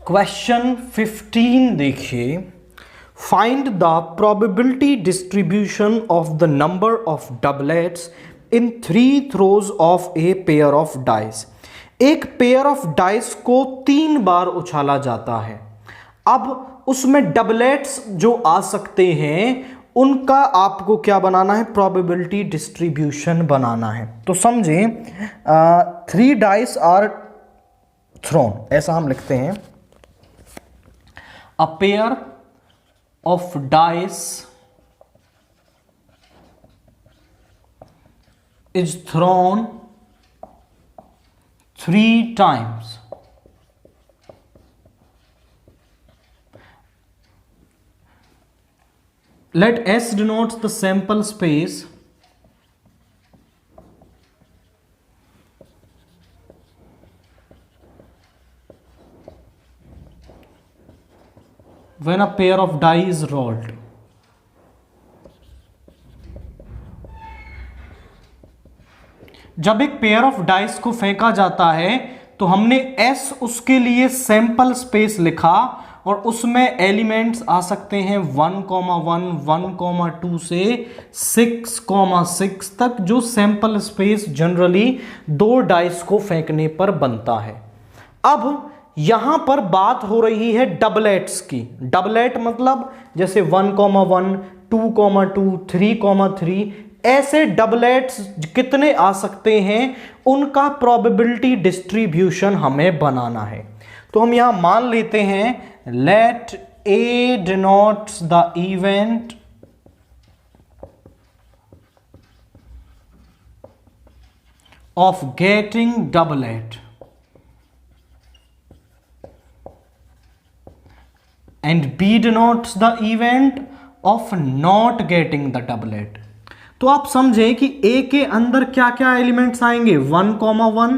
Question 15 देखिए, find the probability distribution of the number of doublets in 3 throws of a pair of dice. एक pair of dice को 3 बार उछाला जाता है। अब उसमें डबलेट्स जो आ सकते हैं उनका आपको क्या बनाना है, प्रोबेबिलिटी डिस्ट्रीब्यूशन बनाना है। तो समझें 3 डाइस आर थ्रोन, ऐसा हम लिखते हैं, a pair of dice is thrown 3 times. Let S denotes the sample space when a pair of die is rolled. जब एक पेयर ऑफ डाइस को फेंका जाता है तो हमने S उसके लिए सैंपल स्पेस लिखा और उसमें एलिमेंट्स आ सकते हैं 1,1, 1,2 से 6,6 तक, जो सैंपल स्पेस जनरली 2 डाइस को फेंकने पर बनता है। अब यहां पर बात हो रही है डबलेट्स की। डबलेट मतलब जैसे 1,1, 2,2, 3,3, ऐसे डबलेट्स कितने आ सकते हैं उनका प्रोबेबिलिटी डिस्ट्रीब्यूशन हमें बनाना है। तो हम यहां मान लेते हैं let A denotes the event of getting doublet and B denotes the event of not getting the doublet। तो आप समझें कि A के अंदर क्या क्या एलिमेंट्स आएंगे, 1,1,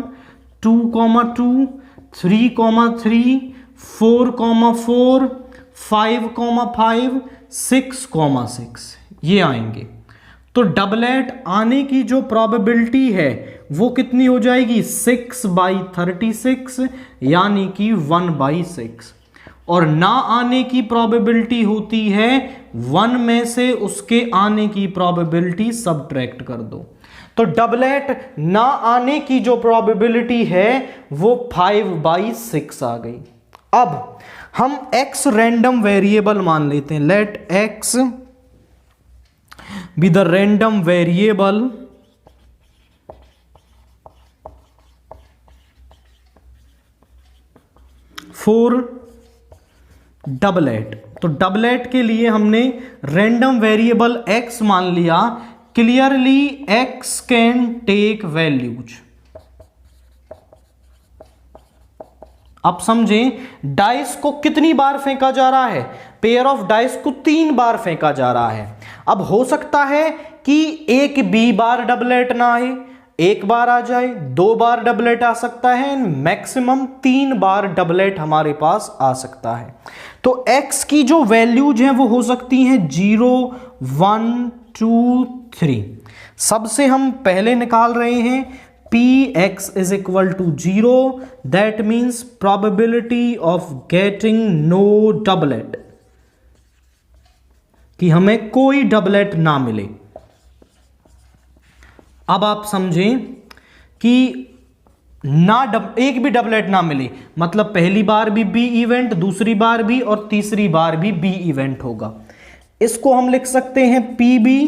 2,2, 3,3, 4,4, 5,5, 6,6 ये आएंगे। तो डबलेट आने की जो प्रोबेबिलिटी है वो कितनी हो जाएगी, 6/36 यानी कि 1/6। और ना आने की प्रोबेबिलिटी होती है 1 में से उसके आने की प्रोबेबिलिटी सबट्रैक्ट कर दो। तो डबलेट ना आने की जो प्रोबेबिलिटी है वो 5/6 आ गई। अब हम x रैंडम वेरिएबल मान लेते हैं, let x be the random variable for doublet. तो डबलेट के लिए हमने रैंडम वेरिएबल x मान लिया। Clearly x can take values. अब समझें डाइस को कितनी बार फेंका जा रहा है, पेयर ऑफ डाइस को 3 बार फेंका जा रहा है। अब हो सकता है कि एक भी बार डबलेट ना आए, 1 बार आ जाए, 2 बार डबलेट आ सकता है, मैक्सिमम 3 बार डबलेट हमारे पास आ सकता है। तो x की जो वैल्यूज हैं वो हो सकती हैं 0, 1, 2, 3। सबसे हम पहले निकाल रहे हैं Px is equal to 0, that means probability of getting no doublet, कि हमें कोई डबलेट ना मिले। अब आप समझें कि एक भी डबलेट ना मिले मतलब पहली बार भी बी इवेंट, दूसरी बार भी और तीसरी बार भी बी इवेंट होगा। इसको हम लिख सकते हैं PB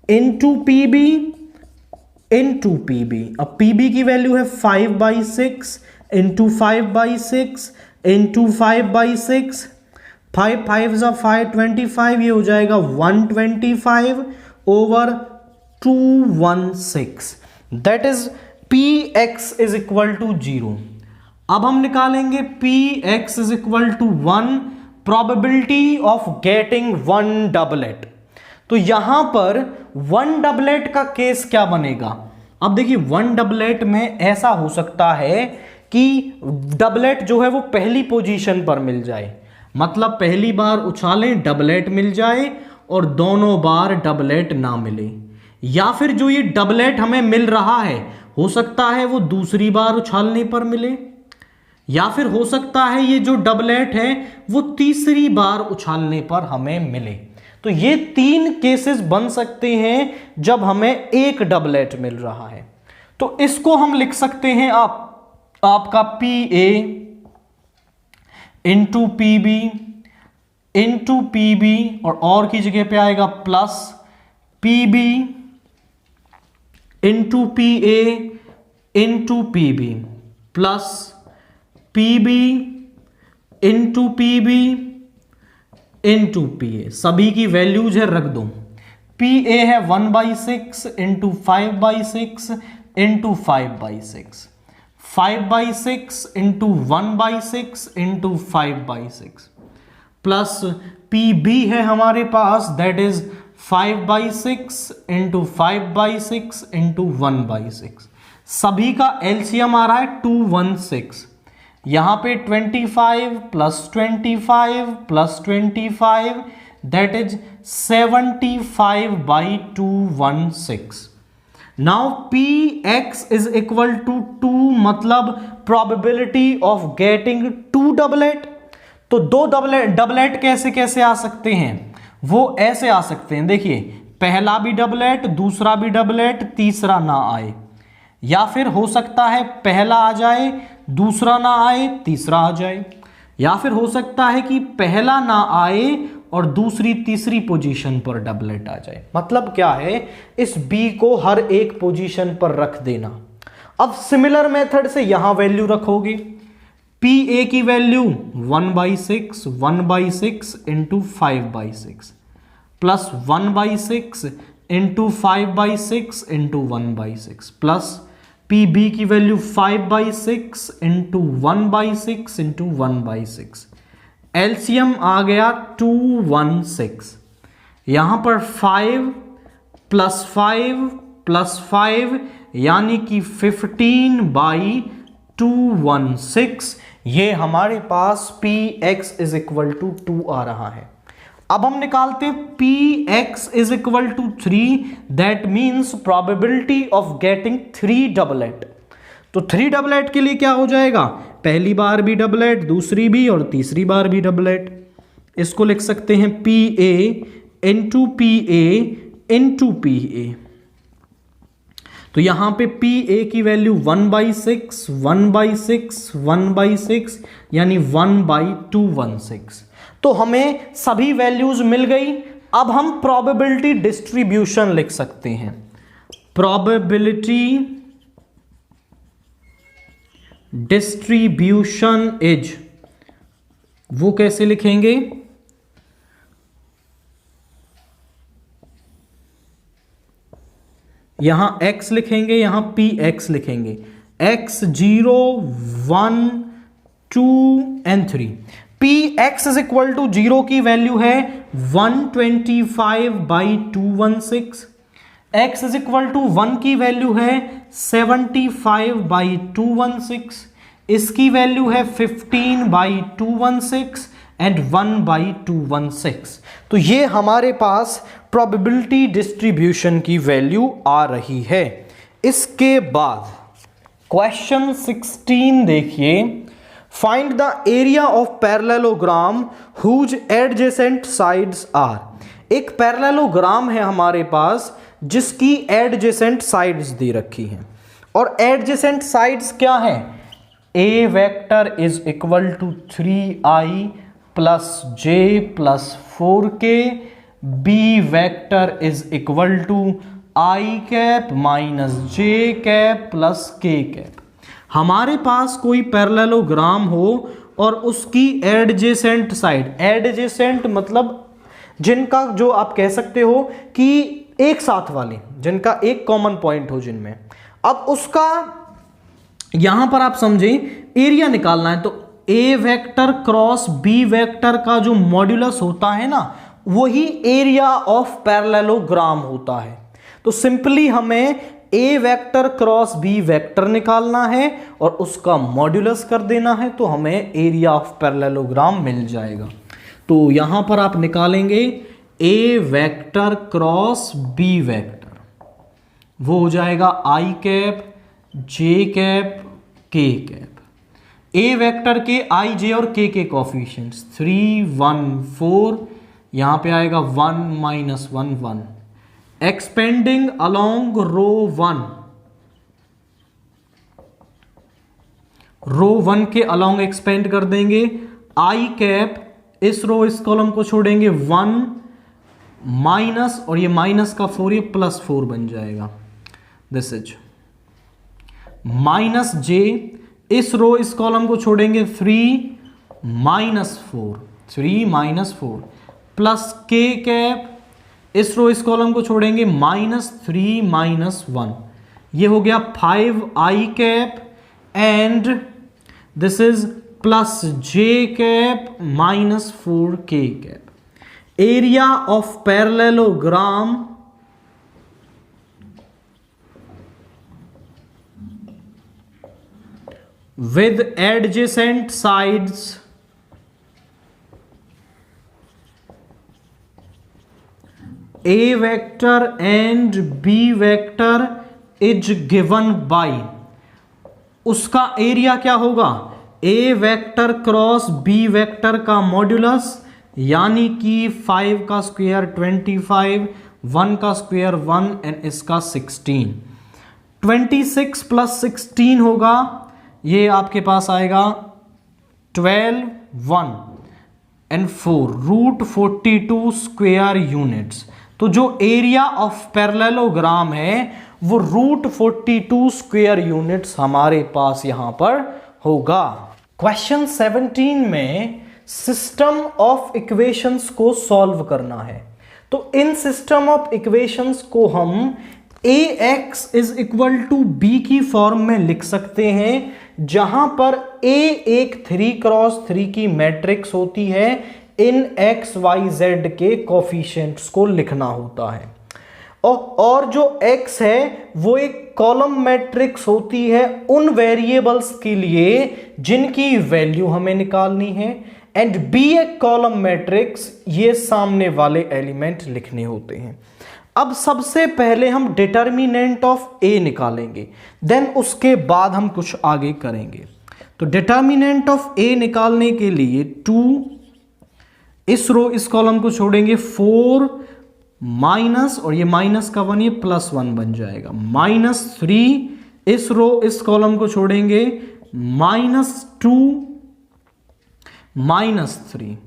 into PB into PB. अब पीबी की वैल्यू है 5/6 इंटू 5/6 इंटू 5/6, 5 5 5 25, ये हो जाएगा 125 over 216, that is Px is equal to 0। अब हम निकालेंगे Px is equal to 1, probability of getting 1 doublet। तो यहां पर 1 डबलेट का केस क्या बनेगा। अब देखिए 1 डबलेट में ऐसा हो सकता है कि डबलेट जो है वो पहली पोजीशन पर मिल जाए, मतलब पहली बार उछालें डबलेट मिल जाए और दोनों बार डबलेट ना मिले, या फिर जो ये डबलेट हमें मिल रहा है हो सकता है वो दूसरी बार उछालने पर मिले, या फिर हो सकता है ये जो डबलेट है वो तीसरी बार उछालने पर हमें मिले। तो ये 3 केसेस बन सकते हैं जब हमें एक डबलेट मिल रहा है। तो इसको हम लिख सकते हैं आपका PA into PB into PB और की जगह पे आएगा plus PB into PA into PB plus PB into PB into PA। सभी की वैल्यूज है रख दो। PA है 1/6 into 5/6 into 5/6, 5/6 into 1/6 into 5/6 plus PB है हमारे पास दैट इज 5/6 इंटू 5/6 इंटू 1/6। सभी का एलसीएम आ रहा है 216। यहां पे 25 plus 25 plus 25 that is 75/216। Now Px is equal to 2 मतलब प्रोबेबिलिटी ऑफ गेटिंग 2 डबलेट। तो 2 डबलेट कैसे कैसे आ सकते हैं, वो ऐसे आ सकते हैं। देखिए पहला भी डबलेट, दूसरा भी डबलेट, तीसरा ना आए, या फिर हो सकता है पहला आ जाए, दूसरा ना आए, तीसरा आ जाए, या फिर हो सकता है कि पहला ना आए और दूसरी तीसरी पोजीशन पर डबलेट आ जाए। मतलब क्या है, इस B को हर एक पोजीशन पर रख देना। अब सिमिलर मेथड से यहां वैल्यू रखोगे। PA की value 1/6 into 5/6 plus 1/6 into 5/6 into 1/6 plus PB की वैल्यू 5/6 इंटू 1/6 इंटू 1/6। एलसीएम आ गया 216। यहां पर 5 प्लस 5 प्लस 5 यानी कि 15/216। ये हमारे पास Px इज इक्वल टू 2 आ रहा है। अब हम निकालते हैं Px is equal to 3, that means probability of getting 3 doublet. तो 3 डबलेट के लिए क्या हो जाएगा, पहली बार भी डबलेट, दूसरी भी और तीसरी बार भी डबलेट। इसको लिख सकते हैं PA into PA into PA। तो यहां पे PA की वैल्यू 1/6 1/6 1/6 यानी 1/216। तो हमें सभी वैल्यूज मिल गई। अब हम प्रोबेबिलिटी डिस्ट्रीब्यूशन लिख सकते हैं। प्रोबेबिलिटी डिस्ट्रीब्यूशन इज, वो कैसे लिखेंगे, यहां x लिखेंगे, यहां Px लिखेंगे, x 0 1 2 and 3। Px is equal to 0 की वैल्यू है 125/216, x इज इक्वल टू 1 की वैल्यू है 75/216, इसकी वैल्यू है 15/216 एंड 1/216। तो ये हमारे पास प्रोबेबिलिटी डिस्ट्रीब्यूशन की वैल्यू आ रही है। इसके बाद क्वेश्चन 16 देखिए, find the area of parallelogram whose adjacent sides are. एक पैरेललोग्राम है हमारे पास जिसकी एडजेसेंट साइड्स दे रखी हैं, और एडजेसेंट साइड्स क्या है, a vector is equal to 3i plus j plus 4k, b vector is equal to i cap minus j cap plus k cap. हमारे पास कोई पैरेललोग्राम हो और उसकी एडजेसेंट साइड, एडजेसेंट मतलब जिनका, जो आप कह सकते हो कि एक साथ वाले, जिनका एक कॉमन पॉइंट हो जिनमें, अब उसका यहां पर आप समझें एरिया निकालना है, तो ए वेक्टर क्रॉस बी वेक्टर का जो मॉड्यूलस होता है ना, वही एरिया ऑफ पैरेललोग्राम होता है। तो सिंपली हमें ए वेक्टर क्रॉस बी वेक्टर निकालना है और उसका मॉड्यूलस कर देना है, तो हमें एरिया ऑफ पैरेललोग्राम मिल जाएगा। तो यहां पर आप निकालेंगे ए वेक्टर क्रॉस बी वेक्टर, वो हो जाएगा i cap j cap k cap. A vector के आई जे और के कोफिशिएंट्स 3 1 4, यहां पे आएगा 1 -1 1, एक्सपेंडिंग अलोंग रो 1, रो 1 के अलोंग एक्सपेंड कर देंगे, आई कैप इस रो इस कॉलम को छोड़ेंगे 1 माइनस, और ये माइनस का 4 ये +4 बन जाएगा, दिस इज माइनस जे, इस रो इस कॉलम को छोड़ेंगे 3 -4 प्लस के कैप, इस रो इस कॉलम को छोड़ेंगे -3 -1, ये हो गया 5 i cap and this is plus j cap -4 k cap. Area of parallelogram with adjacent sides A vector and B vector is given by, उसका एरिया क्या होगा, A vector cross B vector का modulus, यानी कि 5 का square 25, 1 का square 1 and इसका 16, 26 + 16 होगा, ये आपके पास आएगा 12 1 एंड 4 √42 स्क्वायर यूनिट्स। तो जो एरिया ऑफ पैरेललोग्राम है वो √42 स्क्वायर यूनिट्स हमारे पास यहां पर होगा। क्वेश्चन 17 में सिस्टम ऑफ इक्वेशंस को सॉल्व करना है। तो इन सिस्टम ऑफ इक्वेशंस को हम ax = b की फॉर्म में लिख सकते हैं, जहां पर a एक 3x3 की मैट्रिक्स होती है, इन x y z के कोफिशिएंट्स को लिखना होता है, और जो x है वो एक कॉलम मैट्रिक्स होती है उन वेरिएबल्स के लिए जिनकी वैल्यू हमें निकालनी है, एंड b एक कॉलम मैट्रिक्स, ये सामने वाले एलिमेंट लिखने होते हैं। अब सबसे पहले हम डिटर्मिनेंट ऑफ a निकालेंगे, देन उसके बाद हम कुछ आगे करेंगे। तो डिटर्मिनेंट ऑफ a निकालने के लिए 2, इस रो इस कॉलम को छोड़ेंगे 4 माइनस, और ये माइनस का 1 ये +1 बन जाएगा, -3, इस रो इस कॉलम को छोड़ेंगे -2 -3,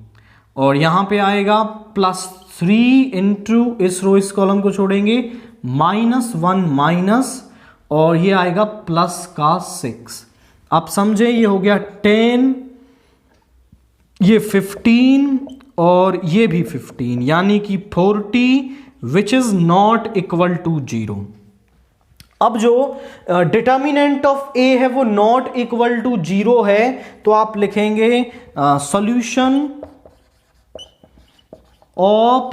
और यहां पे आएगा +3 इंटू, इस रो इस कॉलम को छोड़ेंगे -1 माइनस, और ये आएगा प्लस का 6। आप समझे, ये हो गया 10, ये 15 और ये भी 15, यानी कि 40 which is not equal to 0। अब जो डिटर्मिनेंट ऑफ a है वो नॉट इक्वल टू 0 है, तो आप लिखेंगे solution of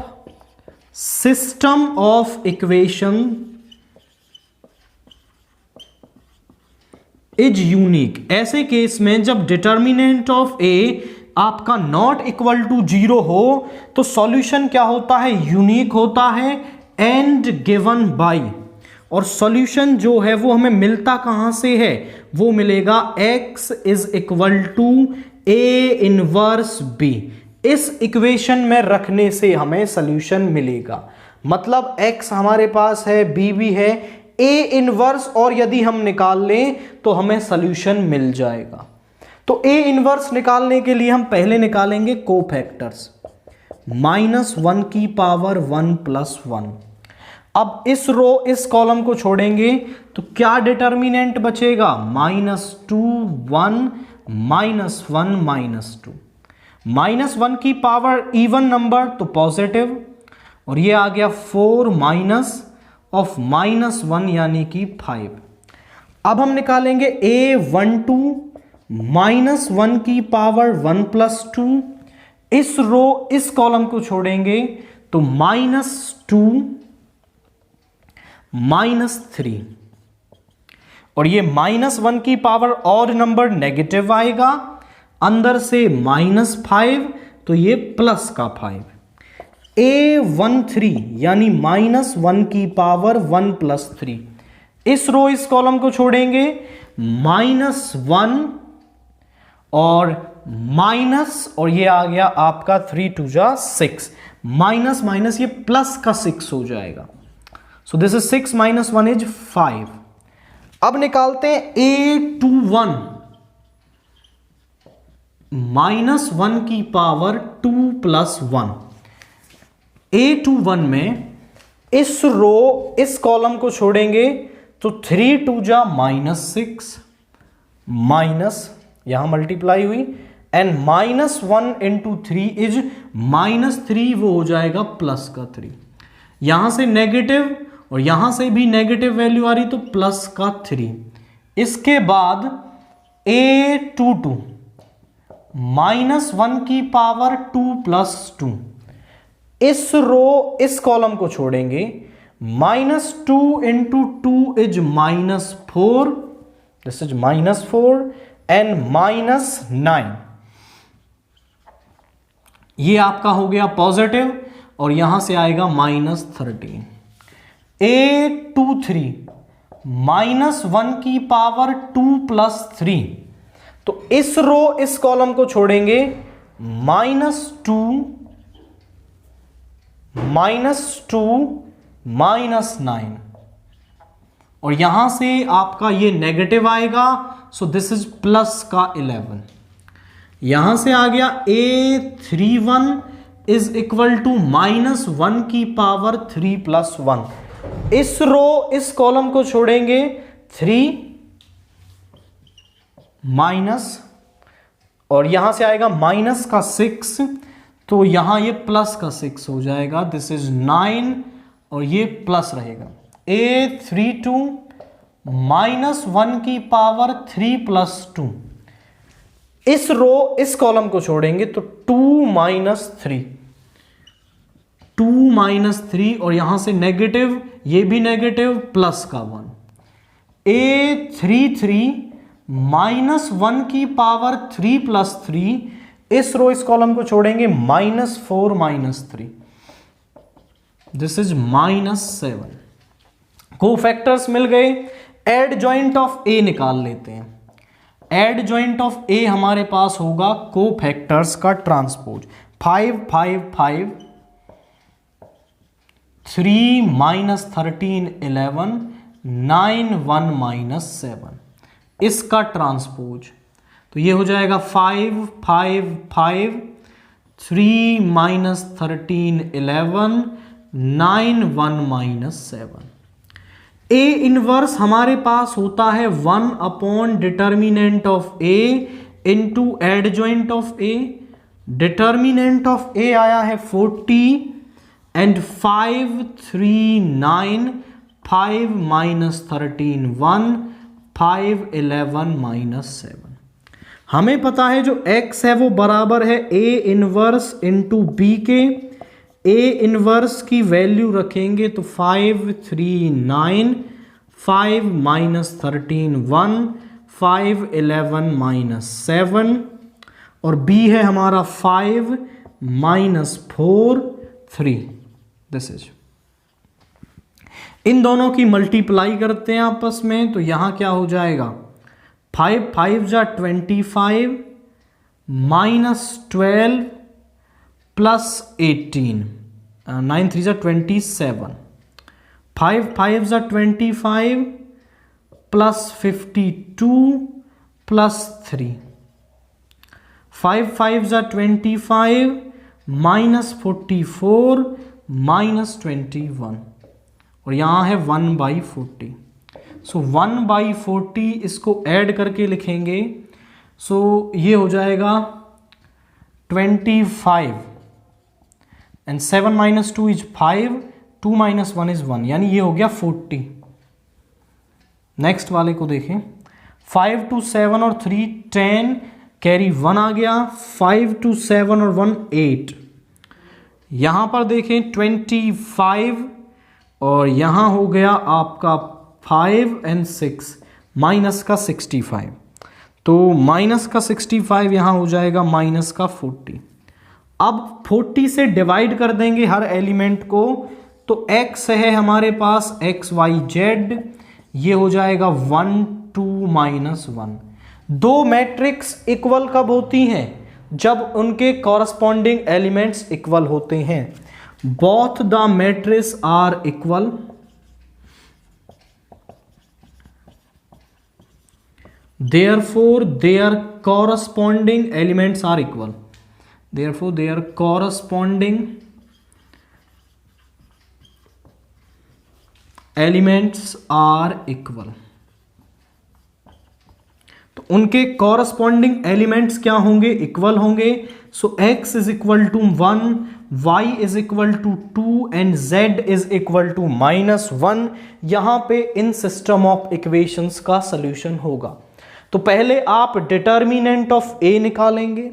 system of equation is unique. ऐसे केस में जब डिटर्मिनेंट ऑफ a आपका नॉट इक्वल टू 0 हो तो सॉल्यूशन क्या होता है, यूनिक होता है एंड गिवन बाय। और सॉल्यूशन जो है वो हमें मिलता कहां से है, वो मिलेगा x is equal to a inverse b। इस इक्वेशन में रखने से हमें सॉल्यूशन मिलेगा, मतलब x हमारे पास है, b भी है, a इनवर्स और यदि हम निकाल लें तो हमें सॉल्यूशन मिल जाएगा। तो a इनवर्स निकालने के लिए हम पहले निकालेंगे कोफैक्टर्स, -1 की पावर 1 + 1। अब इस रो इस कॉलम को छोड़ेंगे तो क्या डिटर्मिनेंट बचेगा, -2 1 -1 -2। -1 की पावर इवन नंबर तो पॉजिटिव, और ये आ गया 4 माइनस ऑफ -1 यानी कि 5। अब हम निकालेंगे a12 -1 की पावर 1 + 2। इस रो इस कॉलम को छोड़ेंगे तो -2 -3, और ये -1 की पावर और नंबर नेगेटिव आएगा, अंदर से -5 तो ये प्लस का 5। a13 यानी -1 की पावर 1 + 3। इस रो इस कॉलम को छोड़ेंगे -1 और माइनस, और ये आ गया आपका 3 2 जा 6, माइनस माइनस ये प्लस का 6 हो जाएगा। सो दिस इज 6 माइनस 1 इज 5। अब निकालते हैं a21 माइनस 1 की पावर 2 प्लस 1। a21 में इस रो इस कॉलम को छोड़ेंगे तो 3 2 जा माइनस 6, माइनस यहां मल्टीप्लाई हुई, and minus 1 into 3 is minus 3, वो हो जाएगा प्लस का 3। यहां से नेगेटिव और यहां से भी नेगेटिव वैल्यू आ रही तो प्लस का 3। इसके बाद a22 माइनस 1 की पावर 2 प्लस 2, इस रो इस कॉलम को छोड़ेंगे, minus 2 into 2 is minus 4, this is minus 4 and minus 9। ये आपका हो गया पॉजिटिव और यहां से आएगा माइनस 13। a23 माइनस 1 की पावर 2 प्लस 3, तो इस रो इस कॉलम को छोड़ेंगे, माइनस 2 माइनस 9, और यहां से आपका ये नेगेटिव आएगा, सो दिस इज प्लस का 11। यहां से आ गया a31 is equal to minus 1 की पावर 3 प्लस 1। इस रो इस कॉलम को छोड़ेंगे, 3 माइनस, और यहां से आएगा माइनस का 6, तो यहां ये प्लस का 6 हो जाएगा, दिस इज 9 और ये प्लस रहेगा। a32 माइनस 1 की पावर 3 प्लस 2, इस रो इस कॉलम को छोड़ेंगे तो 2 माइनस 3, 2 माइनस 3, और यहां से नेगेटिव, ये भी नेगेटिव, प्लस का 1। a33 माइनस 1 की पावर 3 प्लस 3, इस रो इस कॉलम को छोड़ेंगे, minus 4 minus 3, this is minus 7। Cofactors मिल गए। एड जॉइंट ऑफ ए निकाल लेते हैं। एड जॉइंट ऑफ ए हमारे पास होगा कोफैक्टर्स का ट्रांसपोज, 5 5 5, 3 माइनस 13 11, 9 1 माइनस 7, इसका ट्रांसपोज, तो ये हो जाएगा 5 5 5, 3 माइनस 13 11, 9 1 माइनस 7। ए इनवर्स हमारे पास होता है 1 upon determinant of A into adjoint of A. Determinant of A आया है 40 एंड 5 3 9, 5 माइनस 13 1, 5 11 माइनस 7। हमें पता है जो x है वो बराबर है a इनवर्स इंटू बी के। a इनवर्स की वैल्यू रखेंगे तो 5 3 9, 5 माइनस 13 1, 5 11 माइनस 7, और b है हमारा 5 माइनस 4 3, दिस इज। इन दोनों की मल्टीप्लाई करते हैं आपस में, तो यहां क्या हो जाएगा, 5 5 जा 25 माइनस 12 प्लस 18, 9 3 जा 27, 5 5 जा 25 प्लस 52 प्लस 3, 5 5 जा 25 माइनस 44 माइनस 21, और यहां है 1/40। सो 1/40 इसको ऐड करके लिखेंगे, सो ये हो जाएगा 25 and 7 minus 2 is 5, 2 minus 1 is 1, यानी ये हो गया 40। नेक्स्ट वाले को देखें, 5 2 7 और 3 10, कैरी 1 आ गया, 5 2 7 और 1 8। यहां पर देखें 25 और यहां हो गया आपका 5 एंड 6 माइनस का 65, तो माइनस का 65 यहां हो जाएगा माइनस का 40। अब 40 से डिवाइड कर देंगे हर एलिमेंट को, तो x है हमारे पास x y z, ये हो जाएगा 1 2 माइनस 1। दो मैट्रिक्स इक्वल कब होती हैं? जब उनके कॉरस्पॉन्डिंग एलिमेंट्स इक्वल होते हैं। Both the matrix are equal, therefore their corresponding elements are equal, therefore their corresponding elements are equal। तो उनके कॉरस्पॉन्डिंग एलिमेंट्स क्या होंगे? इक्वल होंगे। So x is equal to 1, y is equal to 2 and z is equal to -1। यहां पे इन system of equations का solution होगा। तो पहले आप डिटर्मिनेंट ऑफ a निकालेंगे।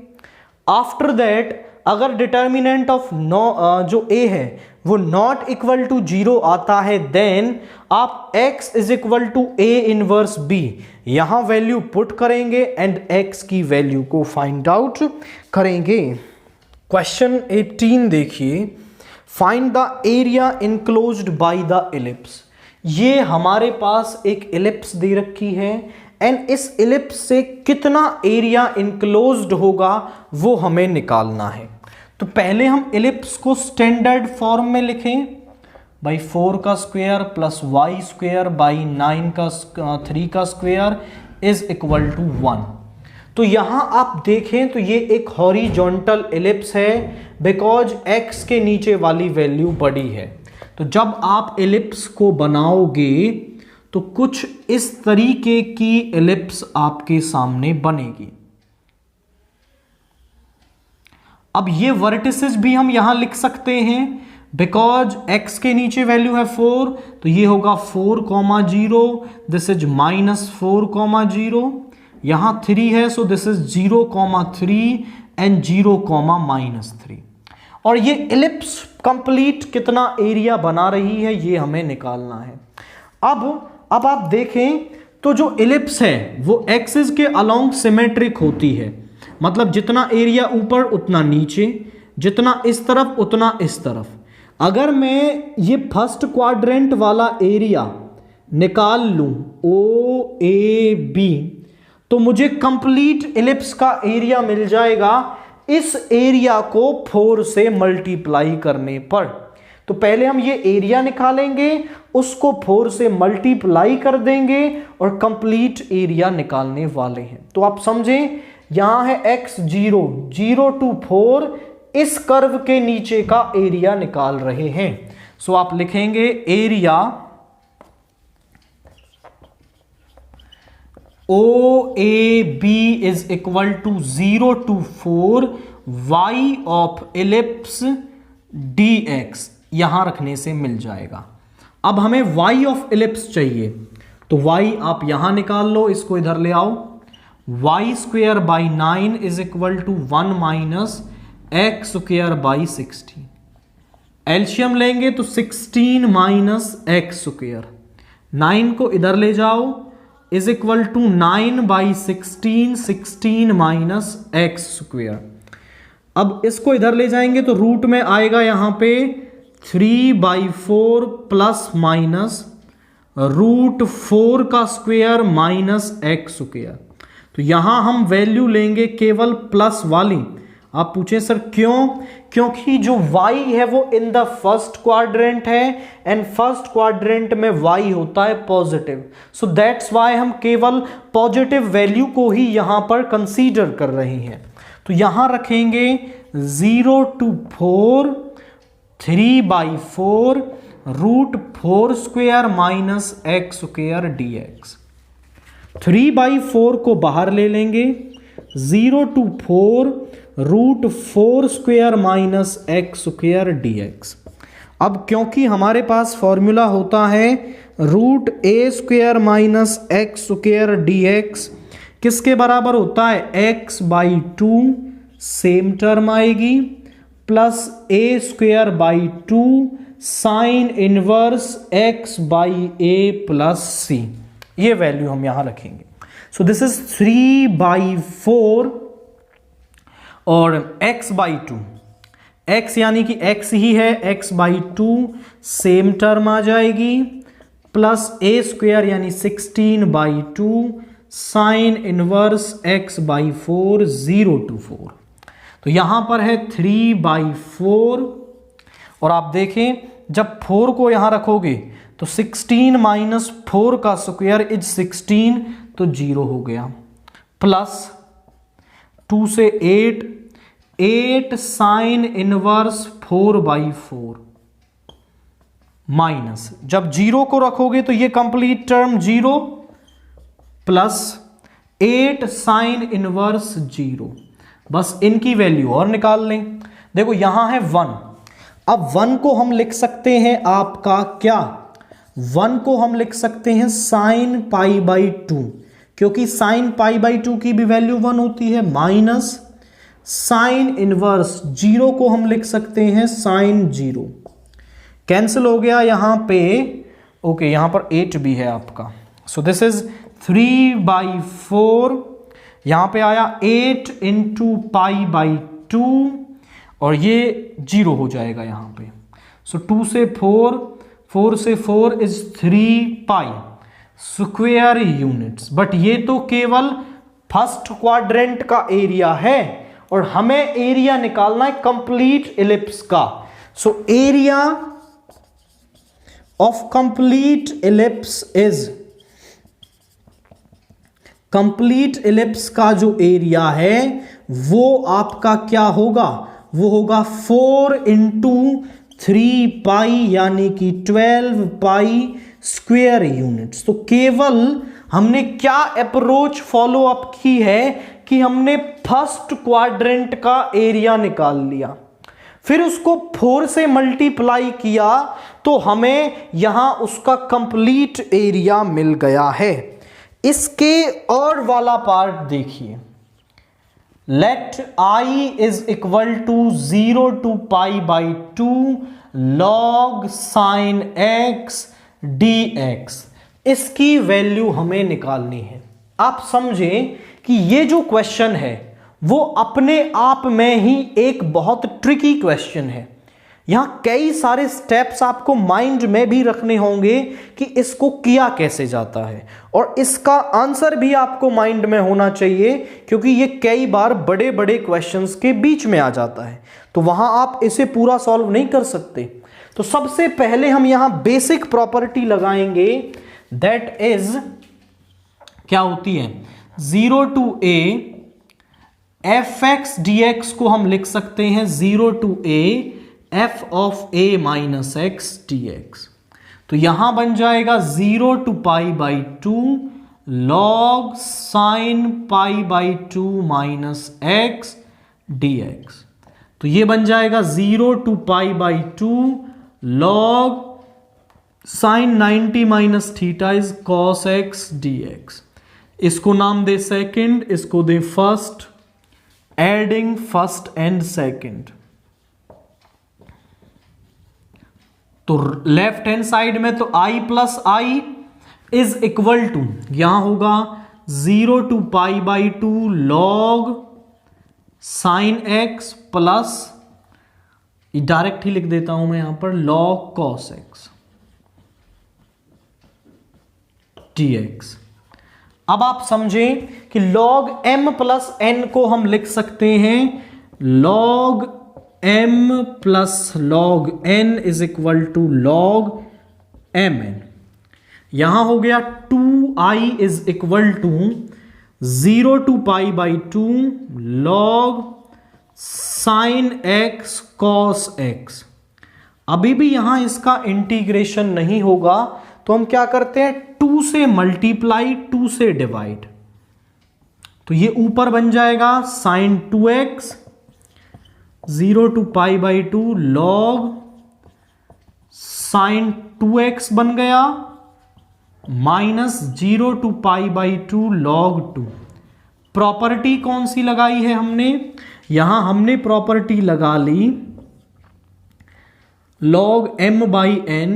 आफ्टर दैट अगर डिटर्मिनेंट ऑफ जो a है वो नॉट इक्वल टू 0 आता है, देन आप x is equal to a inverse b यहां वैल्यू पुट करेंगे एंड x की वैल्यू को फाइंड आउट करेंगे। क्वेश्चन 18 देखिए, find the area enclosed by the ellipse. ये हमारे पास एक इलिप्स दे रखी है एंड इस इलिप्स से कितना एरिया इनक्लोज्ड होगा वो हमें निकालना है। तो पहले हम इलिप्स को स्टैंडर्ड फॉर्म में लिखें, बाई 4 का square plus y square by 9 का 3 का स्क्वायर इज इक्वल टू 1। तो यहां आप देखें तो ये एक हॉरिजॉन्टल इलिप्स है बिकॉज x के नीचे वाली वैल्यू बड़ी है। तो जब आप इलिप्स को बनाओगे तो कुछ इस तरीके की इलिप्स आपके सामने बनेगी। अब ये वर्टिसेस भी हम यहां लिख सकते हैं बिकॉज x के नीचे वैल्यू है 4, तो ये होगा 4,0, दिस इज -4,0, यहां 3 है सो दिस इज 0,3 एंड 0,-3। और ये इलिप्स कंप्लीट कितना एरिया बना रही है ये हमें निकालना है। अब आप देखें तो जो इलिप्स है वो एक्सिस के अलोंग सिमेट्रिक होती है, मतलब जितना एरिया ऊपर उतना नीचे, जितना इस तरफ उतना इस तरफ। अगर मैं ये फर्स्ट क्वाड्रेंट वाला एरिया निकाल लूं OAB तो मुझे कंप्लीट इलिप्स का एरिया मिल जाएगा इस एरिया को 4 से मल्टीप्लाई करने पर। तो पहले हम ये एरिया निकालेंगे, उसको 4 से मल्टीप्लाई कर देंगे और कंप्लीट एरिया निकालने वाले हैं। तो आप समझें यहां है x 0 to 4, इस कर्व के नीचे का एरिया निकाल रहे हैं। सो आप लिखेंगे area OAB is equal to 0 to 4 y of ellipse dx यहां रखने से मिल जाएगा। अब हमें y ऑफ इलिप्स चाहिए तो y आप यहां निकाल लो, इसको इधर ले आओ। y square by 9 is equal to 1 minus x square by 16। LCM लेंगे तो 16 माइनस x स्क्वायर, 9 को इधर ले जाओ is equal to 9 by 16, 16 minus x square. अब इसको इधर ले जाएंगे तो रूट में आएगा यहां पे 3/4 प्लस माइनस √4 का स्क्वायर माइनस x स्क्वायर। तो यहां हम वैल्यू लेंगे केवल प्लस वाली। आप पूछे सर क्यों? क्योंकि जो y है वो इन द फर्स्ट क्वाड्रेंट है एंड फर्स्ट क्वाड्रेंट में y होता है पॉजिटिव, सो दैट्स वाई हम केवल पॉजिटिव वैल्यू को ही यहां पर कंसीडर कर रहे हैं। तो यहां रखेंगे 0 to 4 3/4 √4 square minus x square dx। 3/4 को बाहर ले लेंगे, 0 to 4 √4 square minus x square dx। अब क्योंकि हमारे पास फॉर्मूला होता है √a square minus x square dx किसके बराबर होता है? x/2 सेम टर्म आएगी plus a square by 2 sine inverse x/a plus c। ये वैल्यू हम यहां रखेंगे। सो दिस इज 3/4 और x/2, x यानी कि x ही है, x/2 सेम टर्म आ जाएगी प्लस a स्क्वायर यानी 16/2 sine inverse x by 4 0 to 4। तो यहां पर है 3/4 और आप देखें जब 4 को यहां रखोगे तो 16 माइनस 4 का स्क्वायर इज 16, तो 0 हो गया, प्लस 2 से 8 साइन इनवर्स 4/4 माइनस, जब 0 को रखोगे तो ये complete term 0 plus 8 sine inverse 0। बस इनकी वैल्यू और निकाल लें। देखो यहां है 1, अब 1 को हम लिख सकते हैं आपका क्या, 1 को हम लिख सकते हैं साइन π/2, क्योंकि साइन π/2 की भी वैल्यू 1 होती है, माइनस साइन इनवर्स 0 को हम लिख सकते हैं साइन 0। कैंसिल हो गया यहां पे, ओके यहां पर 8 भी है आपका, सो दिस इज 3/4, यहां पे आया 8 इंटू π/2 और ये 0 हो जाएगा यहां पे। सो 2 से 4 से 4 इज 3π स्क्वायर यूनिट्स। बट ये तो केवल फर्स्ट क्वाड्रेंट का एरिया है और हमें एरिया निकालना है कंप्लीट इलिप्स का। So area of complete ellipse is, complete ellipse का जो एरिया है वो आपका क्या होगा, वो होगा 4 इंटू 3π यानी कि 12π स्क्वायर यूनिट्स। तो केवल हमने क्या अप्रोच फॉलो अप की है कि हमने फर्स्ट क्वाड्रेंट का एरिया निकाल लिया, फिर उसको 4 से मल्टीप्लाई किया तो हमें यहां उसका कंप्लीट एरिया मिल गया है। इसके और वाला पार्ट देखिए, let i is equal to 0 to π/2 log sin x dx, इसकी वैल्यू हमें निकालनी है। आप समझें कि ये जो क्वेश्चन है वो अपने आप में ही एक बहुत ट्रिकी क्वेश्चन है। यहां कई सारे स्टेप्स आपको माइंड में भी रखने होंगे कि इसको किया कैसे जाता है, और इसका आंसर भी आपको माइंड में होना चाहिए, क्योंकि ये कई बार बड़े बड़े क्वेश्चंस के बीच में आ जाता है, तो वहां आप इसे पूरा सॉल्व नहीं कर सकते। तो सबसे पहले हम यहां बेसिक प्रॉपर्टी लगाएंगे, दैट इज क्या होती है, 0 to a fx dx को हम लिख सकते हैं 0 to a f of a minus x dx। तो यहां बन जाएगा 0 to π/2 log sin π/2 minus x dx। तो ये बन जाएगा 0 to π/2 log sin 90 minus theta is cos x dx। इसको नाम दे सेकंड, इसको दे first, adding first and second. तो लेफ्ट हैंड साइड में तो i plus i is equal to, यहां होगा 0 to π/2 log sine x plus, direct ही लिख देता हूं मैं यहां पर, log cos x dx। अब आप समझें कि log m प्लस n को हम लिख सकते हैं log m plus log n is equal to log mn। यहां हो गया 2i is equal to 0 to π/2 log sin x cos x। अभी भी यहां इसका इंटीग्रेशन नहीं होगा, तो हम क्या करते हैं, 2 से मल्टीप्लाई 2 से डिवाइड, तो ये ऊपर बन जाएगा sin 2x 0 to π/2 log sin 2x बन गया, माइनस 0 to π/2 log 2। प्रॉपर्टी कौन सी लगाई है हमने, यहां हमने प्रॉपर्टी लगा ली log m/n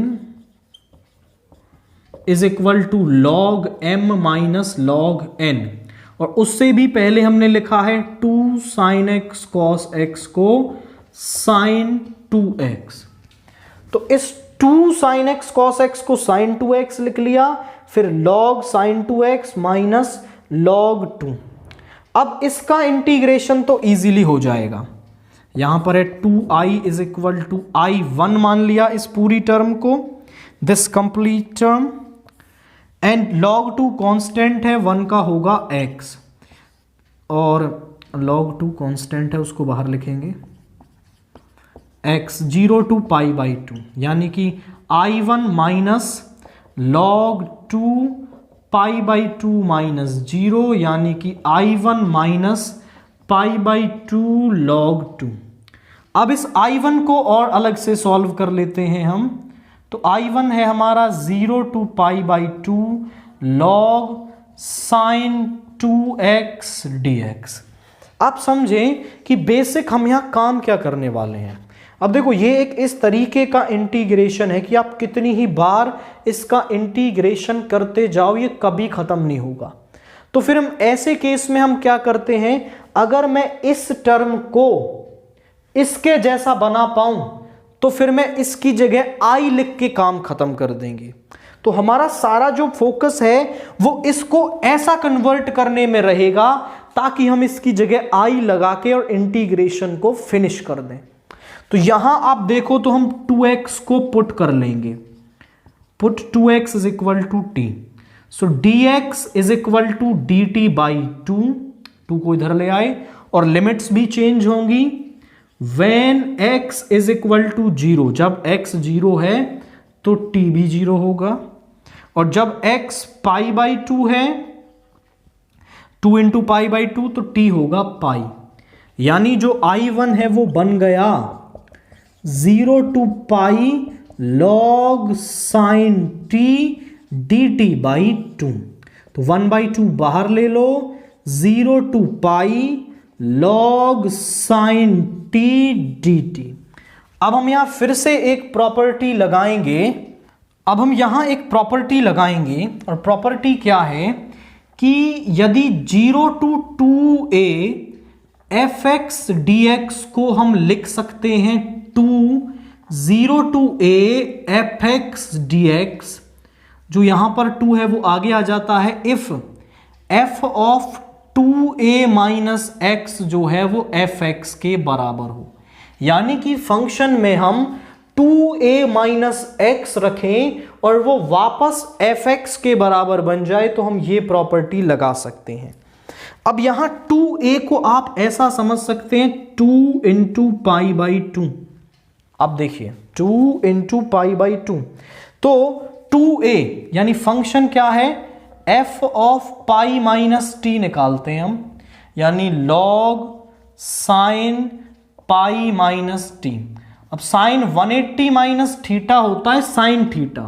is equal to log m minus log n, और उससे भी पहले हमने लिखा है 2 sin x cos x को sin 2x। तो इस 2 sin x cos x को sin 2x लिख लिया, फिर log sin 2x minus log 2। अब इसका इंटीग्रेशन तो इजीली हो जाएगा। यहां पर है 2i is equal to i1 मान लिया इस पूरी टर्म को, this complete term, and log 2 constant है, 1 का होगा x, और log 2 कांस्टेंट है उसको बाहर लिखेंगे x 0 टू पाई बाई 2, यानी कि i1 minus log 2 pi by 2 minus 0, यानी कि i1 minus pi by 2 log 2। अब इस i1 को और अलग से सॉल्व कर लेते हैं हम, तो i1 है हमारा 0 to pi by 2 log sin 2x dx। आप समझें कि बेसिक हम यहां काम क्या करने वाले हैं। अब देखो ये एक इस तरीके का इंटीग्रेशन है कि आप कितनी ही बार इसका इंटीग्रेशन करते जाओ ये कभी खत्म नहीं होगा। तो फिर हम ऐसे केस में हम क्या करते हैं, अगर मैं इस टर्म को इसके जैसा बना पाऊं तो फिर मैं इसकी जगह i लिख के काम खत्म कर देंगे। तो हमारा सारा जो फोकस है वो इसको ऐसा कन्वर्ट करने में रहेगा ताकि हम इसकी जगह i लगा के और इंटीग्रेशन को फिनिश कर दें। तो यहां आप देखो तो हम 2x को पुट कर लेंगे, put 2x is equal to t, so dx is equal to dt by 2 को इधर ले आए और लिमिट्स भी चेंज होंगी। when x is equal to 0, जब x 0 है तो t भी 0 होगा, और जब x पाई बाई 2 है 2 इंटू पाई बाई 2 तो t होगा पाई, यानी जो i1 है वो बन गया 0 to pi log sin t dt by 2। तो 1 बाई 2 बाहर ले लो, 0 to pi log sin t dt। अब हम यहां फिर से एक प्रॉपर्टी लगाएंगे, और प्रॉपर्टी क्या है कि यदि 0 टू 2a fx dx को हम लिख सकते हैं 0 टू a fx dx, जो यहां पर 2 है वो आगे आ जाता है if f of 2a minus x जो है वो fx के बराबर हो, यानी कि फंक्शन में हम 2a माइनस x रखें और वो वापस fx के बराबर बन जाए तो हम ये प्रॉपर्टी लगा सकते हैं। अब यहां 2a को आप ऐसा समझ सकते हैं 2 इंटू पाई बाई 2। अब देखिए 2 इंटू पाई बाई 2, तो 2a यानी फंक्शन क्या है, f of pi minus T निकालते हैं हम, यानी log sine pi minus T. अब साइन 180 माइनस थीटा होता है साइन थीटा,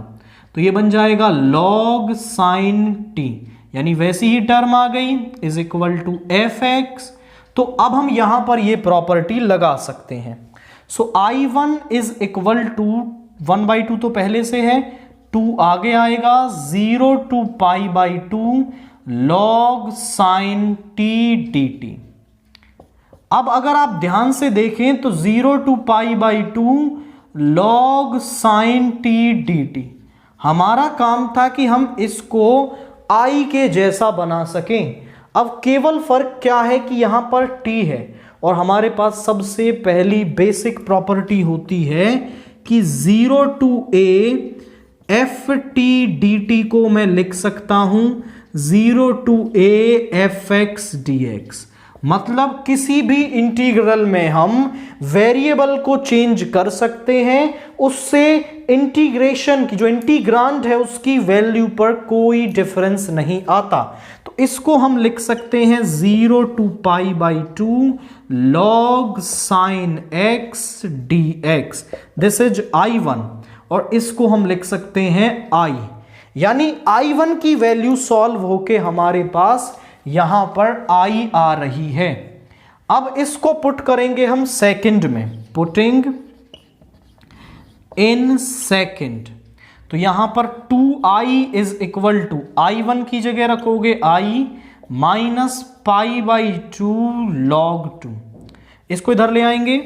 तो ये बन जाएगा log साइन टी, यानी वैसी ही टर्म आ गई is equal to f x. तो अब हम यहां पर ये प्रॉपर्टी लगा सकते हैं। So I1 is equal to 1 by 2 तो पहले से है, 2 आगे आएगा 0 to pi by 2 log sine t d t. अब अगर आप ध्यान से देखें तो 0 to pi by 2 log sine t d t, हमारा काम था कि हम इसको i के जैसा बना सकें। अब केवल फर्क क्या है कि यहां पर t है और हमारे पास सबसे पहली बेसिक प्रॉपर्टी होती है कि 0 to a f t d t को मैं लिख सकता हूं 0 to a f x d x. मतलब किसी भी इंटीग्रल में हम वेरिएबल को चेंज कर सकते हैं, उससे इंटीग्रेशन की जो इंटीग्रांड है उसकी वैल्यू पर कोई डिफरेंस नहीं आता। तो इसको हम लिख सकते हैं 0 to pi by 2 log sine x dx, this is I1, और इसको हम लिख सकते हैं I, यानी I1 की वैल्यू सॉल्व होके हमारे पास यहां पर I आ रही है। अब इसको पुट करेंगे हम सेकंड में, पुटिंग इन सेकंड, तो यहां पर 2i is equal to I1 की जगह रखोगे I minus pi by 2 log 2, इसको इधर ले आएंगे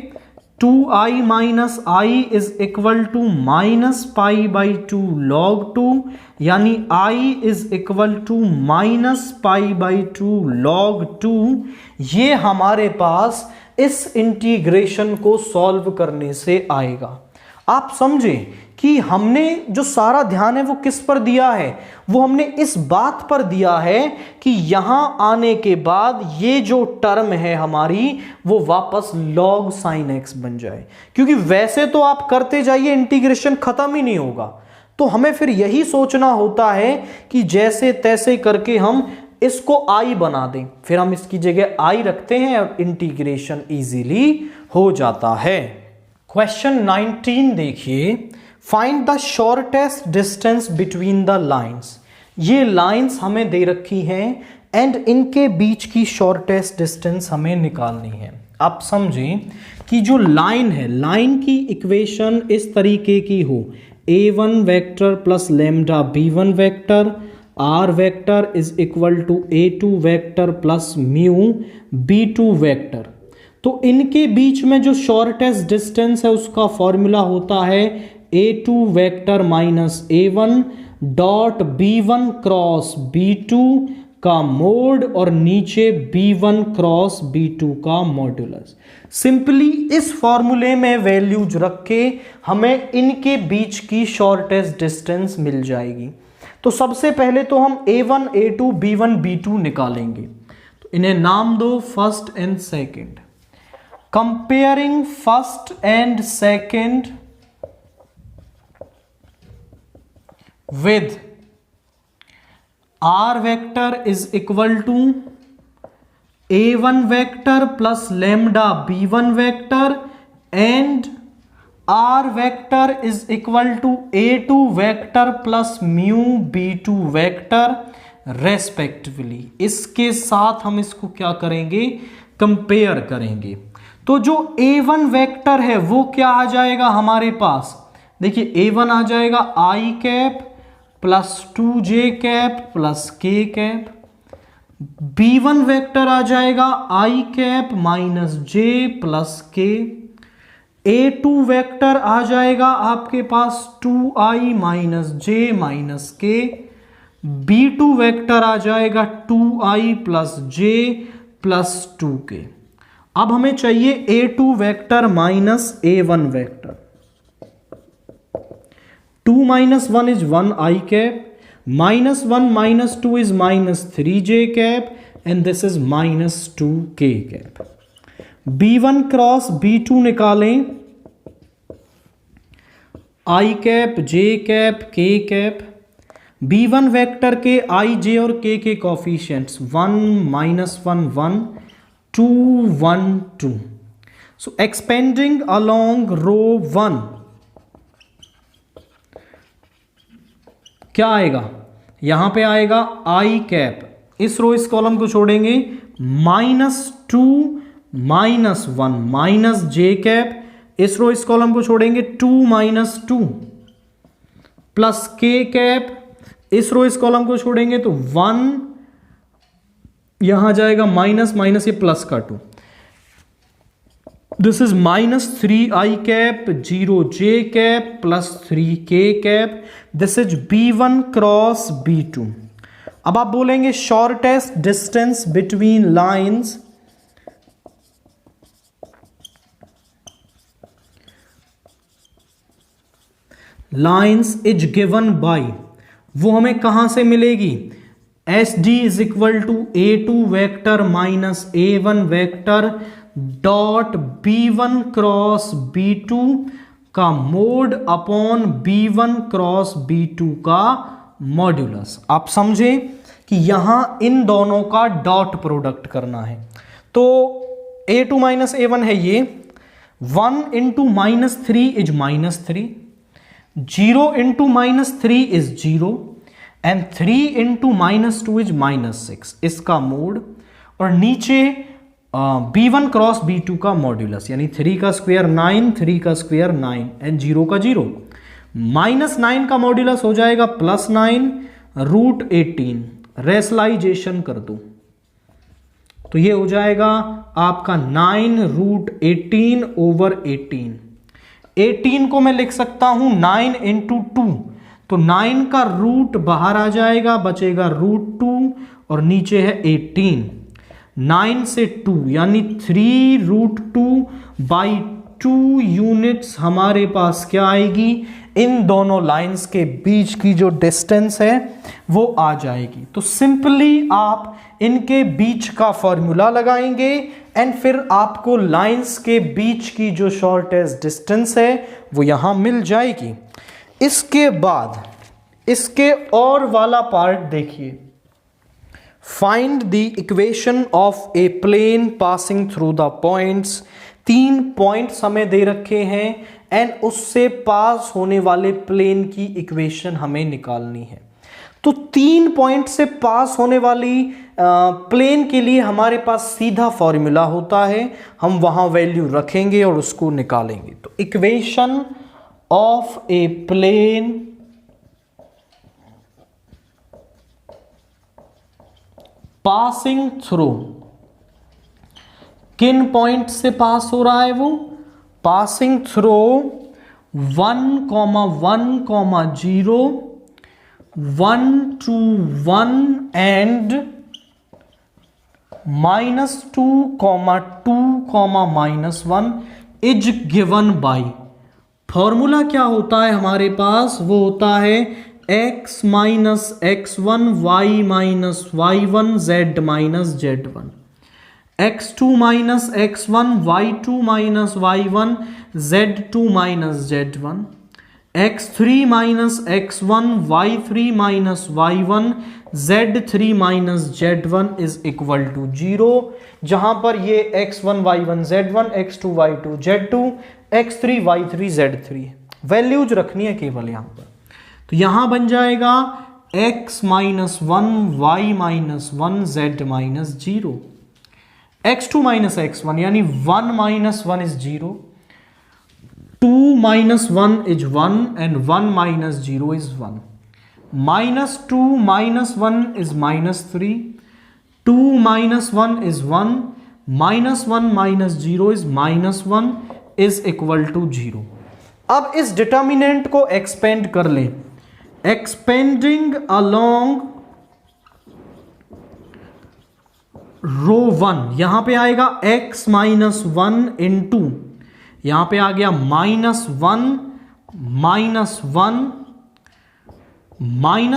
2i minus I is equal to minus pi by 2 log 2, यानी i is equal to minus pi by 2 log 2। ये हमारे पास इस इंटीग्रेशन को सॉल्व करने से आएगा। आप समझे कि हमने जो सारा ध्यान है वो किस पर दिया है, वो हमने इस बात पर दिया है कि यहां आने के बाद ये जो टर्म है हमारी वो वापस log sin x बन जाए, क्योंकि वैसे तो आप करते जाइए इंटीग्रेशन खत्म ही नहीं होगा। तो हमें फिर यही सोचना होता है कि जैसे तैसे करके हम इसको i बना दें, फिर हम इसकी जगह i रखते हैं और इंटीग्रेशन इजीली हो जाता है। क्वेश्चन 19 देखिए, find the shortest distance between the lines. ये लाइंस हमें दे रखी हैं एंड इनके बीच की शॉर्टेस्ट डिस्टेंस हमें निकालनी है। आप समझें कि जो लाइन है, लाइन की इक्वेशन इस तरीके की हो, a1 vector plus lambda b1 vector, r vector is equal to a2 vector plus mu b2 vector. तो इनके बीच में जो शॉर्टेस्ट डिस्टेंस है उसका फॉर्मूला होता है a2 vector minus a1 dot b1 cross b2 का मोड और नीचे b1 क्रॉस b2 का मॉड्यूलस। सिंपली इस फॉर्मूले में वैल्यूज रख के हमें इनके बीच की शॉर्टेस्ट डिस्टेंस मिल जाएगी। तो सबसे पहले तो हम a1 a2 b1 b2 निकालेंगे। तो इन्हें नाम दो first and second. Comparing first and second with r vector is equal to a1 vector plus lambda b1 vector and r vector is equal to a2 vector plus mu b2 vector respectively। इसके साथ हम इसको क्या करेंगे, compare करेंगे। तो जो a1 vector है वो क्या आ जाएगा हमारे पास, देखिए a1 आ जाएगा i cap plus 2j cap plus k cap, b1 vector आ जाएगा i cap minus j plus k, a2 vector आ जाएगा आपके पास 2i minus j minus k, b2 vector आ जाएगा 2i plus j plus 2k। अब हमें चाहिए a2 vector minus a1 vector. 2 minus 1 is 1i cap, minus 1 minus 2 is minus 3j cap, and this is minus 2k cap। b1 cross b2 निकालें, i cap j cap k cap, b1 vector के i j और k के coefficients 1 minus 1 1 2 1 2। सो expanding along रो 1 क्या आएगा, यहां पे आएगा i cap, इस रो इस कॉलम को छोड़ेंगे, -2 -1 माइनस j कैप, इस रो इस कॉलम को छोड़ेंगे 2 -2 प्लस k कैप, इस रो इस कॉलम को छोड़ेंगे तो 1 यहां जाएगा माइनस माइनस ये प्लस का 2, this is -3i cap 0j cap plus 3k cap, this is b1 cross b2। अब आप बोलेंगे shortest distance between lines, lines is given by, वो हमें कहां से मिलेगी, SD is equal to a2 vector minus a1 vector dot b1 cross b2 का mode upon b1 cross b2 का मॉड्यूलस। आप समझे कि यहां इन दोनों का डॉट प्रोडक्ट करना है। तो a2 माइनस a1 है ये, 1 into -3 is -3, 0 into -3 is 0 and 3 into -2 is -6, इसका मोड, और नीचे b1 क्रॉस b2 का मॉड्यूलस, यानी 3 का स्क्वायर 9, 3 का स्क्वायर 9 एंड 0 का 0, -9 का मॉड्यूलस हो जाएगा +9 √18, रेशनलाइजेशन कर दो तो ये हो जाएगा आपका 9√18/18। 18 को मैं लिख सकता हूं 9 × 2, तो 9 का रूट बाहर आ जाएगा, बचेगा √2 और नीचे है 18। 9 से 2 यानी 3√2/2 यूनिट्स हमारे पास क्या आएगी, इन दोनों लाइंस के बीच की जो डिस्टेंस है वो आ जाएगी। तो सिंपली आप इनके बीच का फॉर्मूला लगाएंगे एंड फिर आपको लाइंस के बीच की जो शॉर्टेस्ट डिस्टेंस है वो यहां मिल जाएगी। इसके बाद इसके और वाला पार्ट देखिए, find the equation of a plane passing through the points. 3 points हमें दे रखे हैं एंड उससे पास होने वाले प्लेन की इक्वेशन हमें निकालनी है। तो 3 पॉइंट से पास होने वाली प्लेन के लिए हमारे पास सीधा फॉर्मूला होता है, हम वहां वैल्यू रखेंगे और उसको निकालेंगे। तो equation of a plane passing through, किन पॉइंट से पास हो रहा है वो, passing through 1, 1, 0, 1 to 1 and -2, 2, -1 is given by. Formula क्या होता है हमारे पास, वो होता है x - x1 y - y1 z - z1, x2 - x1 y2 - y1 z2 - z1, x3 - x1 y3 - y1 z3 - z1 is equal to 0, जहां पर ये x1 y1 z1, x2 y2 z2, x3 y3 z3 values रखनी है केवल यहां पर। तो यहां बन जाएगा x - 1 y - 1 z - 0, x2 - x1 यानी 1 - 1 is 0, 2 - 1 is 1 and 1 - 0 is 1, -2 - 1 is -3, 2 - 1 is 1, -1 - 0 is -1 is equal to 0। अब इस डिटर्मिनेंट को एक्सपेंड कर लें, एक्सपेंडिंग अलोंग रो 1, यहां पे आएगा x - 1 इंटू, यहां पे आ गया -1 -1 -y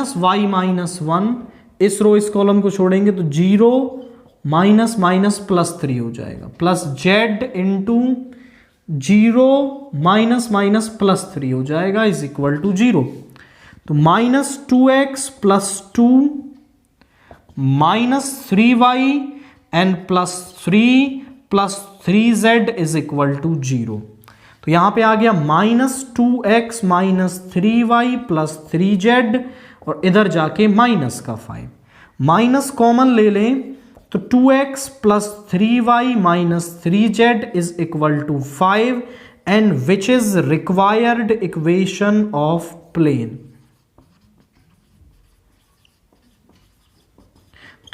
-1, इस रो इस कॉलम को छोड़ेंगे तो 0 -+3 हो जाएगा, प्लस z इंटू 0 -+3 हो जाएगा इज इक्वल टू 0। तो -2x + 2 -3y and +3 + 3z is equal to 0। तो यहां पे आ गया -2x - 3y + 3z और इधर जाके माइनस का 5, माइनस कॉमन ले लें तो 2x + 3y - 3z is equal to 5 and which is required equation of plane.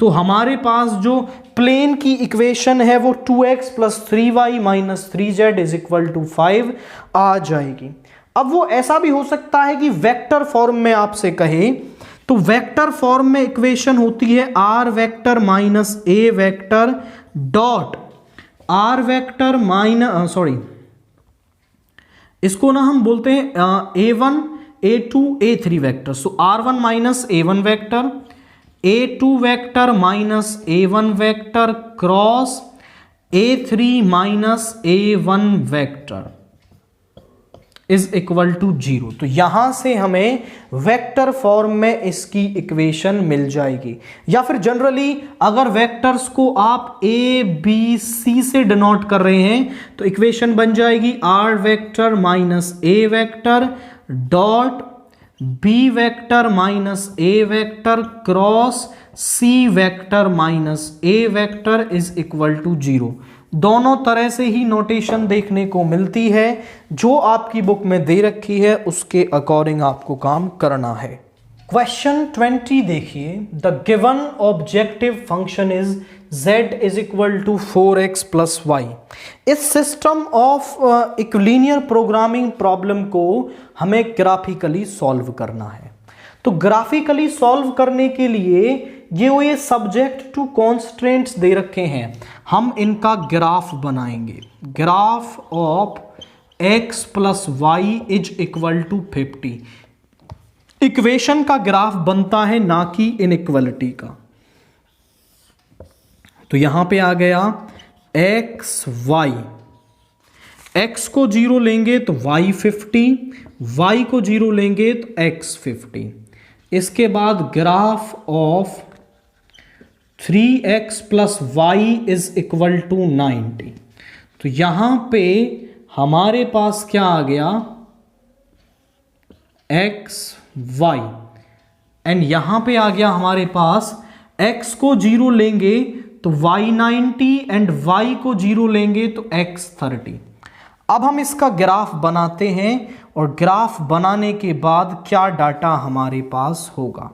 तो हमारे पास जो प्लेन की इक्वेशन है वो 2x + 3y - 3z is equal to 5 आ जाएगी। अब वो ऐसा भी हो सकता है कि वेक्टर फॉर्म में आपसे कहे, तो वेक्टर फॉर्म में इक्वेशन होती है r vector minus a vector dot r vector इसको ना हम बोलते हैं a1 a2 a3 vector. So r1 - a1 vector, a2 vector minus a1 vector cross a3 - a1 vector is equal to 0। तो यहां से हमें वेक्टर फॉर्म में इसकी इक्वेशन मिल जाएगी। या फिर जनरली अगर वेक्टर्स को आप a b c से डिनोट कर रहे हैं तो इक्वेशन बन जाएगी r vector minus a vector dot b vector minus a vector cross c vector minus a vector is equal to 0। दोनों तरह से ही नोटेशन देखने को मिलती है, जो आपकी बुक में दे रखी है उसके अकॉर्डिंग आपको काम करना है। क्वेश्चन 20 देखिए, the given objective function is z is equal to 4x plus y. इस सिस्टम ऑफ इक्विलिनियर प्रोग्रामिंग प्रॉब्लम को हमें ग्राफिकली सॉल्व करना है। तो ग्राफिकली सॉल्व करने के लिए ये सब्जेक्ट टू कॉन्स्ट्रेंट्स दे रखे हैं, हम इनका ग्राफ बनाएंगे। Graph of x plus y is equal to 50। Equation का ग्राफ बनता है, ना कि इनइक्वालिटी का। तो यहां पे आ गया x y, x को 0 लेंगे तो y 50, y को 0 लेंगे तो x 50। इसके बाद graph of 3x plus y is equal to 90। तो यहां पे हमारे पास क्या आ गया, x y, एंड यहां पे आ गया हमारे पास x को 0 लेंगे तो y 90 एंड y को 0 लेंगे तो x 30। अब हम इसका ग्राफ बनाते हैं और ग्राफ बनाने के बाद क्या डाटा हमारे पास होगा।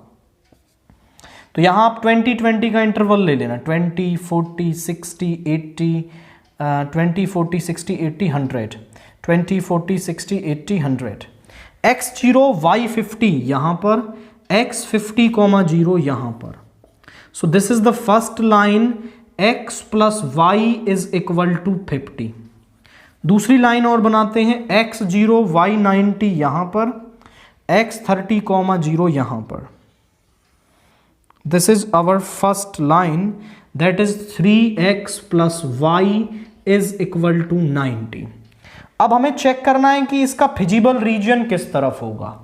तो यहां आप 20-20 का इंटरवल ले लेना, 20, 40, 60, 80, 20, 40, 60, 80, 100, 20, 40, 60, 80, 100, x0 y 50 यहां पर, x 50, 0 यहां पर। So this is the first line, x plus y is equal to 50। दूसरी लाइन और बनाते हैं, x0 y 90 यहां पर, x 30, 0 यहां पर। This is our first line, that is 3x plus y is equal to 90। अब हमें चेक करना है कि इसका फिजिबल रीजन किस तरफ होगा।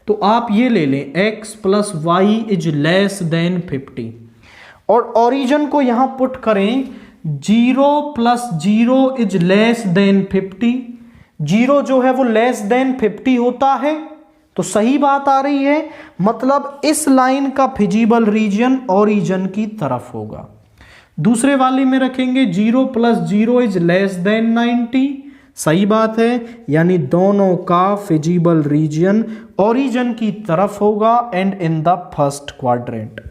तो आप ये ले लें, x plus y is less than 50 और ओरिजिन को यहां पुट करें, 0 प्लस 0 इज लेस देन 50। 0 जो है वो लेस देन 50 होता है, तो सही बात आ रही है, मतलब इस लाइन का फिजिबल रीजन ओरिजिन की तरफ होगा। दूसरे वाले में रखेंगे 0 प्लस 0 इज लेस देन 90, सही बात है, यानी दोनों का फिजिबल रीजन ओरिजिन की तरफ होगा and in the first quadrant.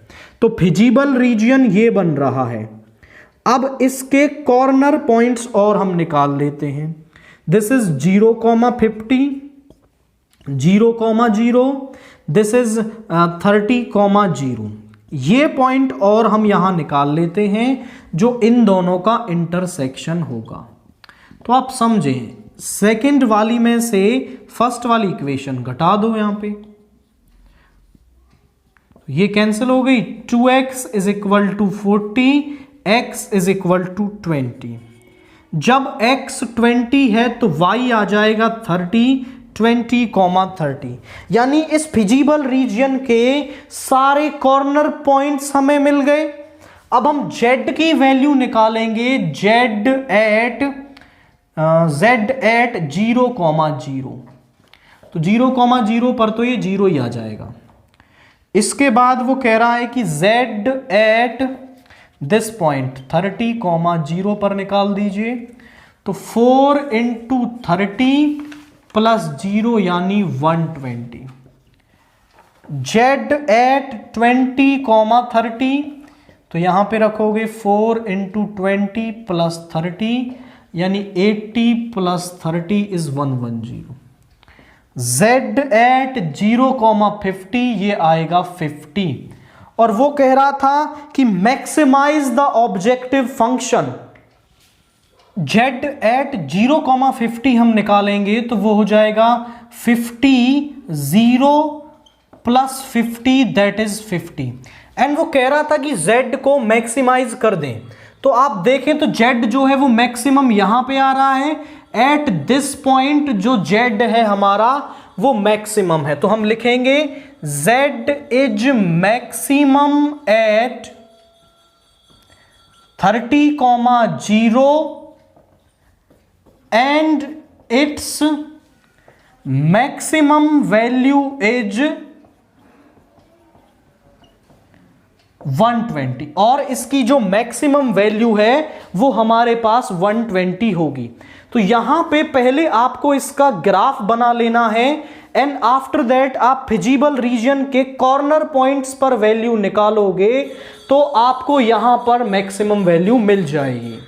तो फिजिबल रीजन ये बन रहा है। अब इसके कॉर्नर पॉइंट्स और हम निकाल लेते हैं। This is 0, 50, 0, 0, this is 30, 0। ये पॉइंट और हम यहां निकाल लेते हैं जो इन दोनों का इंटरसेक्शन होगा। तो आप समझें, सेकंड वाली में से फर्स्ट वाली इक्वेशन घटा दो, यहां पे ये कैंसिल हो गई। 2x is equal to 40, x is equal to 20। जब x 20 है तो y आ जाएगा 30, 20, 30। यानी इस फिजिबल रीजन के सारे कॉर्नर पॉइंट्स हमें मिल गए। अब हम z की वैल्यू निकालेंगे, z एट 0, 0। तो 0, 0 पर तो ये 0 ही आ जाएगा। इसके बाद वो कह रहा है कि z एट दिस पॉइंट 30, 0 पर निकाल दीजिए। तो 4 इंटू 30 प्लस 0 यानी 120। z एट 20, 30, तो यहां पे रखोगे 4 इंटू 20 प्लस 30 यानी 80 प्लस 30 इज 110। z एट 0, 50 ये आएगा 50। और वो कह रहा था कि maximize the objective function. z at 0, 50 हम निकालेंगे तो वो हो जाएगा 50, 0 प्लस 50 दैट इज 50। एंड वो कह रहा था कि z को मैक्सिमाइज कर दें। तो आप देखें तो z जो है वो मैक्सिमम यहां पे आ रहा है, एट दिस पॉइंट जो z है हमारा वो मैक्सिमम है। तो हम लिखेंगे z is maximum at 30, 0 and its maximum value is 120 और इसकी जो मैक्सिमम वैल्यू है वो हमारे पास 120 होगी। तो यहां पे पहले आपको इसका ग्राफ बना लेना है एंड आफ्टर दैट आप फिजिबल रीजन के कॉर्नर पॉइंट्स पर वैल्यू निकालोगे तो आपको यहां पर मैक्सिमम वैल्यू मिल जाएगी।